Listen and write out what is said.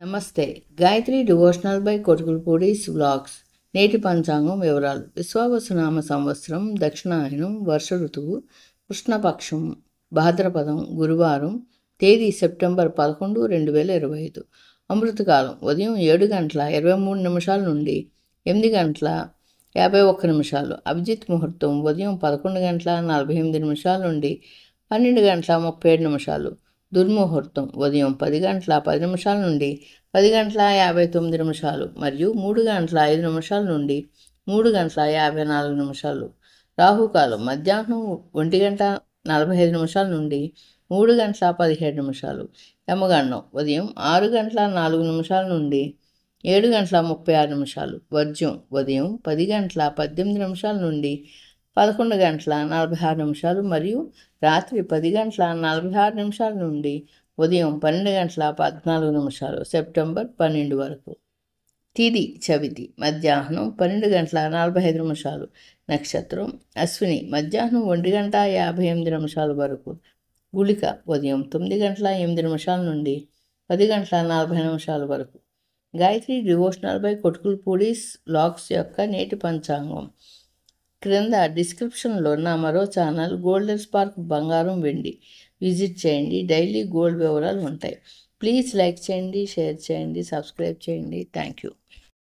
నమస్తే. Gayatri devotional by Kotukulapudi's vlogs. నేటి పంచాంగం వివరాలు. విశ్వావసునామ సంవత్సరం, దక్షిణాయనం, వర్ష ఋతువు, కృష్ణపక్షం, భాద్రపదం, గురువారం, తేదీ సెప్టెంబర్ 11, 2025. అమృతకాలం ఉదయం 7:23 నుండి 8:51. అభిజిత్ ముహూర్తం ఉదయం 11:48 నుండి 12:37. దుర్ముహూర్తం ఉదయం 10:10 నుండి 10:59 మరియు 3:05 నుండి 3:54. రాహుకాలం మధ్యాహ్నం 1:45 నుండి 3:17. యమగండం ఉదయం 6:04 నుండి 7:36. వర్జ్యం ఉదయం 10:18 నుండి 11:46 మరియు రాత్రి 10:46 నుండి ఉదయం 12:14. సెప్టెంబర్ 12 వరకు. తిథి చవితి మధ్యాహ్నం 12:45. నక్షత్రం అశ్విని మధ్యాహ్నం 1:58 వరకు. గుళిక ఉదయం 9:08 నుండి 10:40 వరకు. Gayatri devotional by Kotukulapudi's vlogs యొక్క నేటి పంచాంగం. క్రింద డిస్క్రిప్షన్లో నా మరో ఛానల్ గోల్డెన్ స్పార్క్ బంగారం వెండి విజిట్ చేయండి. డైలీ గోల్డ్ వివరాలు ఉంటాయి. ప్లీజ్ లైక్ చేయండి, షేర్ చేయండి, సబ్స్క్రైబ్ చేయండి. Thank you.